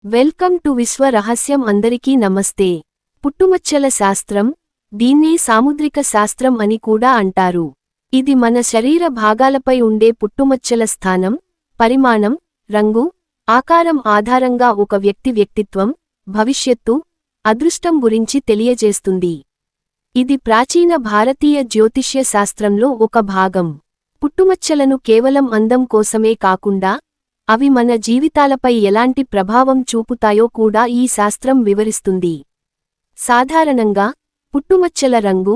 Welcome to విశ్వ రహస్యం. అందరికీ నమస్తే. పుట్టుమచ్చల శాస్త్రం, దీన్నే సాముద్రిక శాస్త్రం అని కూడా అంటారు. ఇది మన శరీర భాగాలపై ఉండే పుట్టుమచ్చల స్థానం, పరిమాణం, రంగు, ఆకారం ఆధారంగా ఒక వ్యక్తి వ్యక్తిత్వం, భవిష్యత్తు, అదృష్టం గురించి తెలియజేస్తుంది. ఇది ప్రాచీన భారతీయ జ్యోతిష్య శాస్త్రంలో ఒక భాగం. పుట్టుమచ్చలను కేవలం అందం కోసమే కాకుండా, అవి మన జీవితాలపై ఎలాంటి ప్రభావం చూపుతాయో కూడా ఈ శాస్త్రం వివరిస్తుంది. సాధారణంగా, పుట్టుమచ్చల రంగు,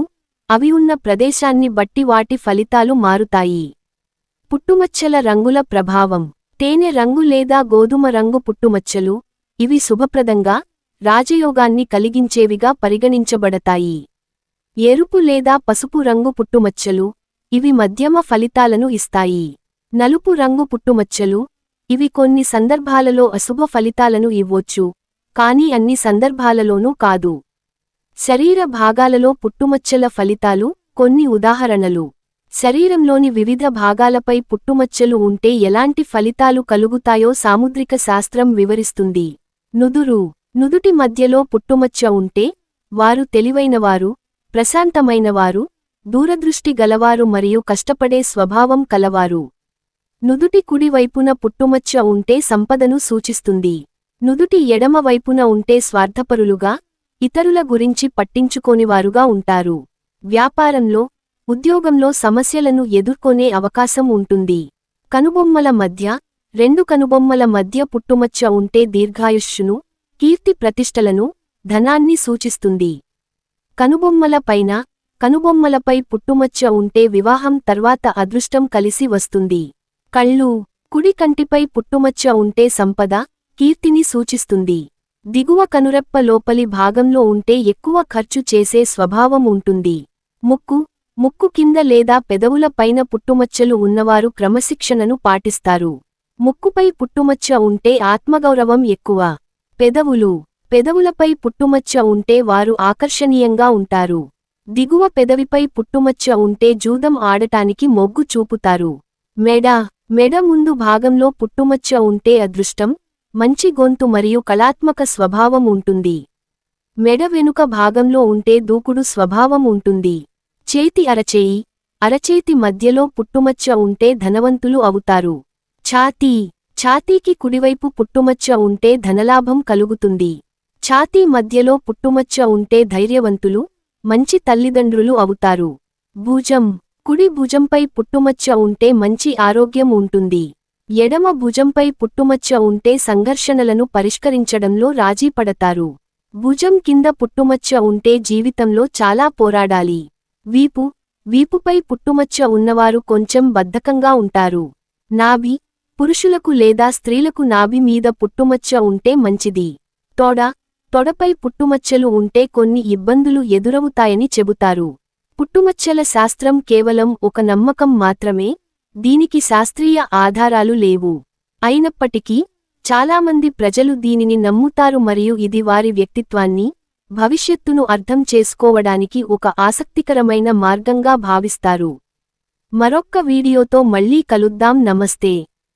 అవి ఉన్న ప్రదేశాన్ని బట్టి వాటి ఫలితాలు మారుతాయి. పుట్టుమచ్చల రంగుల ప్రభావం. తేనె రంగు లేదా గోధుమ రంగు పుట్టుమచ్చలు, ఇవి శుభప్రదంగా, రాజయోగాన్ని కలిగించేవిగా పరిగణించబడతాయి. ఎరుపు లేదా పసుపు రంగు పుట్టుమచ్చలు, ఇవి మధ్యమ ఫలితాలను ఇస్తాయి. నలుపు రంగు పుట్టుమచ్చలు, ఇవి కొన్ని సందర్భాలలో అశుభ ఫలితాలను ఇవ్వొచ్చు, కానీ అన్ని సందర్భాలలోనూ కాదు. శరీర భాగాలలో పుట్టుమచ్చల ఫలితాలు, కొన్ని ఉదాహరణలు. శరీరంలోని వివిధ భాగాలపై పుట్టుమచ్చలు ఉంటే ఎలాంటి ఫలితాలు కలుగుతాయో సాముద్రిక శాస్త్రం వివరిస్తుంది. నుదురు. నుదుటి మధ్యలో పుట్టుమచ్చ ఉంటే, వారు తెలివైనవారు, ప్రశాంతమైనవారు, దూరదృష్టి గలవారు మరియు కష్టపడే స్వభావం కలవారు. నుదుటి కుడి వైపున పుట్టుమచ్చ ఉంటే సంపదను సూచిస్తుంది. నుదుటి ఎడమ వైపున ఉంటే స్వార్థపరులుగా, ఇతరుల గురించి పట్టించుకోనివారుగా ఉంటారు. వ్యాపారంలో, ఉద్యోగంలో సమస్యలను ఎదుర్కొనే అవకాశం ఉంటుంది. కనుబొమ్మల మధ్య, రెండు కనుబొమ్మల మధ్య పుట్టుమచ్చ ఉంటే దీర్ఘాయుష్షును, కీర్తి ప్రతిష్టలను, ధనాన్ని సూచిస్తుంది. కనుబొమ్మల పైన, కనుబొమ్మలపై పుట్టుమచ్చ ఉంటే వివాహం తర్వాత అదృష్టం కలిసి వస్తుంది. కళ్ళు. కుడి కంటిపై పుట్టుమచ్చ ఉంటే సంపద, కీర్తిని సూచిస్తుంది. దిగువ కనురెప్ప లోపలి భాగంలో ఉంటే ఎక్కువ ఖర్చు చేసే స్వభావం ఉంటుంది. ముక్కు. ముక్కు కింద లేదా పెదవుల పైన పుట్టుమచ్చలు ఉన్నవారు క్రమశిక్షణను పాటిస్తారు. ముక్కుపై పుట్టుమచ్చ ఉంటే ఆత్మగౌరవం ఎక్కువ. పెదవులు. పెదవులపై పుట్టుమచ్చ ఉంటే వారు ఆకర్షణీయంగా ఉంటారు. దిగువ పెదవిపై పుట్టుమచ్చ ఉంటే జూదం ఆడటానికి మొగ్గు చూపుతారు. మెడ. మెడ ముందు భాగంలో పుట్టుమచ్చ ఉంటే అదృష్టం, మంచి గొంతు మరియు కళాత్మక స్వభావం ఉంటుంది. మెడ వెనుక భాగంలో ఉంటే దూకుడు స్వభావం ఉంటుంది. చేతి అరచేయి. అరచేతి మధ్యలో పుట్టుమచ్చ ఉంటే ధనవంతులు అవుతారు. ఛాతీ. ఛాతీకి కుడివైపు పుట్టుమచ్చ ఉంటే ధనలాభం కలుగుతుంది. ఛాతీ మధ్యలో పుట్టుమచ్చ ఉంటే ధైర్యవంతులు, మంచి తల్లిదండ్రులు అవుతారు. భుజం. కుడి భుజంపై పుట్టుమచ్చ ఉంటే మంచి ఆరోగ్యం ఉంటుంది. ఎడమ భుజంపై పుట్టుమచ్చ ఉంటే సంఘర్షణలను పరిష్కరించడంలో రాజీ పడతారు. భుజం కింద పుట్టుమచ్చ ఉంటే జీవితంలో చాలా పోరాడాలి. వీపు. వీపుపై పుట్టుమచ్చ ఉన్నవారు కొంచెం బద్ధకంగా ఉంటారు. నాభి. పురుషులకు లేదా స్త్రీలకు నాభి మీద పుట్టుమచ్చ ఉంటే మంచిది. తొడ. తొడపై పుట్టుమచ్చలు ఉంటే కొన్ని ఇబ్బందులు ఎదురవుతాయని చెబుతారు. పుట్టుమచ్చల శాస్త్రం కేవలం ఒక నమ్మకం మాత్రమే, దీనికి శాస్త్రీయ ఆధారాలు లేవు. అయినప్పటికీ, చాలామంది ప్రజలు దీనిని నమ్ముతారు మరియు ఇది వారి వ్యక్తిత్వాన్ని, భవిష్యత్తును అర్థం చేసుకోవడానికి ఒక ఆసక్తికరమైన మార్గంగా భావిస్తారు. మరొక్క వీడియోతో మళ్ళీ కలుద్దాం. నమస్తే.